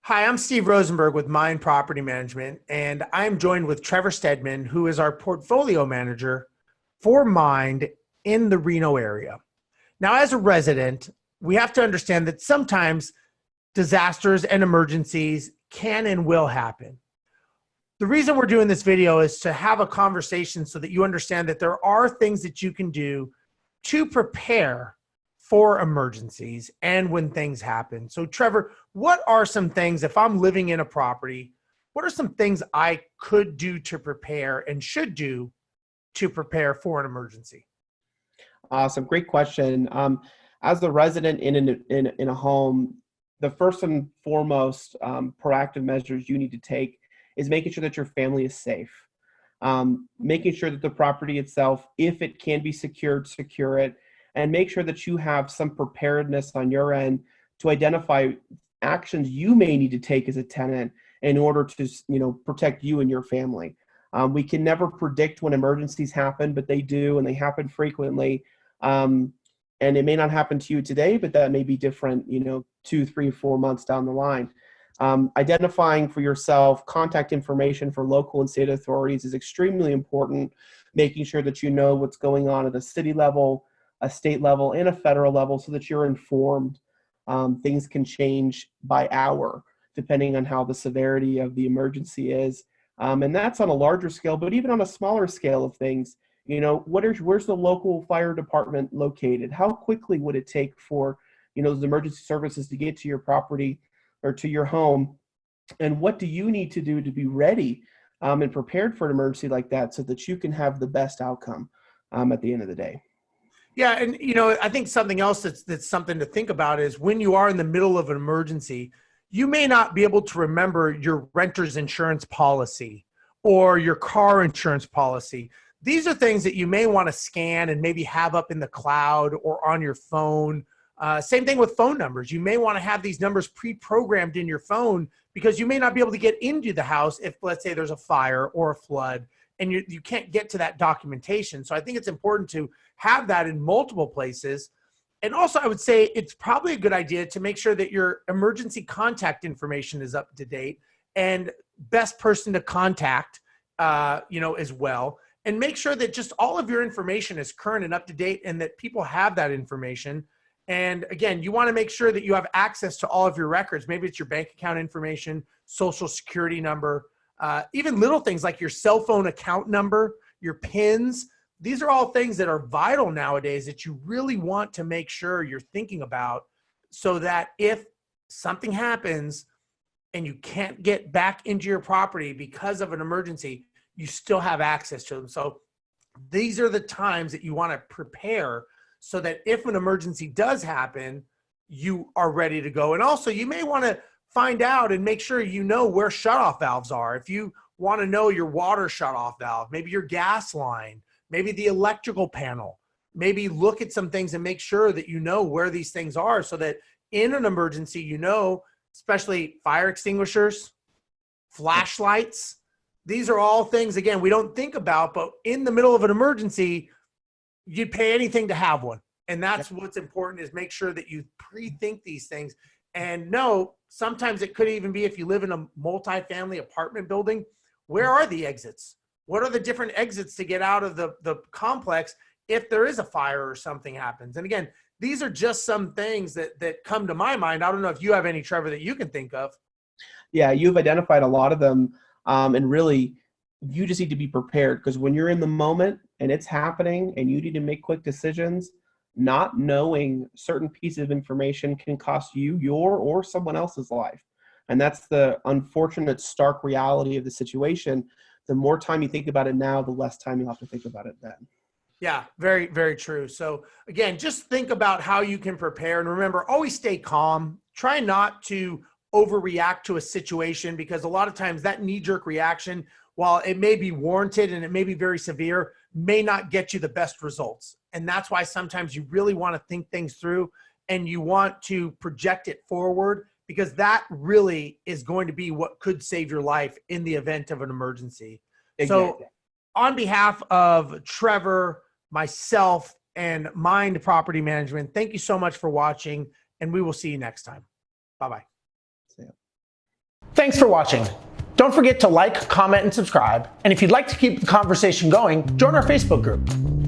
Hi, I'm Steve Rosenberg with Mynd Property Management, and I'm joined with Trevor Stedman, who is our portfolio manager for Mynd in the Reno area. Now, as a resident, we have to understand that sometimes disasters and emergencies can and will happen. The reason we're doing this video is to have a conversation so that you understand that there are things that you can do to prepare for emergencies and when things happen. So Trevor, what are some things, if I'm living in a property, what are some things I could do to prepare and should do to prepare for an emergency? Awesome. Great question. As the resident in a home, the first and foremost proactive measures you need to take is making sure that your family is safe. Making sure that the property itself, if it can be secured, secure it, and make sure that you have some preparedness on your end to identify actions you may need to take as a tenant in order to, protect you and your family. We can never predict when emergencies happen, but they do, and they happen frequently. And it may not happen to you today, but that may be different, 2, 3, 4 months down the line. Identifying for yourself contact information for local and state authorities is extremely important. Making sure that you know what's going on at a city level, a state level, and a federal level so that you're informed. Things can change by hour depending on how the severity of the emergency is. And that's on a larger scale, but even on a smaller scale of things, where's the local fire department located? How quickly would it take for, those emergency services to get to your property or to your home? And what do you need to do to be ready and prepared for an emergency like that so that you can have the best outcome at the end of the day? Yeah, and I think something else that's something to think about is when you are in the middle of an emergency, you may not be able to remember your renter's insurance policy or your car insurance policy. These are things that you may want to scan and maybe have up in the cloud or on your phone. Same thing with phone numbers. You may want to have these numbers pre-programmed in your phone because you may not be able to get into the house if, let's say, there's a fire or a flood and you can't get to that documentation. So I think it's important to have that in multiple places. And also I would say it's probably a good idea to make sure that your emergency contact information is up to date and best person to contact, as well. And make sure that just all of your information is current and up to date and that people have that information. And again, you want to make sure that you have access to all of your records. Maybe it's your bank account information, social security number, even little things like your cell phone account number, your PINs. These are all things that are vital nowadays that you really want to make sure you're thinking about so that if something happens and you can't get back into your property because of an emergency, you still have access to them. So these are the times that you want to prepare so that if an emergency does happen, you are ready to go. And also you may want to find out and make sure you know where shutoff valves are. If you want to know your water shutoff valve, maybe your gas line, maybe the electrical panel, maybe look at some things and make sure that you know where these things are so that in an emergency, especially fire extinguishers, flashlights, these are all things, again, we don't think about, but in the middle of an emergency, you'd pay anything to have one. And that's what's important is make sure that you pre-think these things. And no, sometimes it could even be if you live in a multi-family apartment building, where are the exits? What are the different exits to get out of the complex if there is a fire or something happens? And again, these are just some things that come to my mind. I don't know if you have any, Trevor, that you can think of. Yeah, you've identified a lot of them. And really, you just need to be prepared because when you're in the moment and it's happening and you need to make quick decisions, not knowing certain pieces of information can cost you your or someone else's life. And that's the unfortunate, stark reality of the situation. The more time you think about it now, the less time you'll have to think about it then. Yeah, very, very true. So again, just think about how you can prepare. And remember, always stay calm. Try not to overreact to a situation because a lot of times that knee-jerk reaction, while it may be warranted and it may be very severe, may not get you the best results. And that's why sometimes you really want to think things through and you want to project it forward because that really is going to be what could save your life in the event of an emergency. Exactly. So on behalf of Trevor, myself, and Mynd Property Management, thank you so much for watching, and we will see you next time. Bye-bye. Thanks for watching. Don't forget to like, comment, and subscribe. And if you'd like to keep the conversation going, join our Facebook group.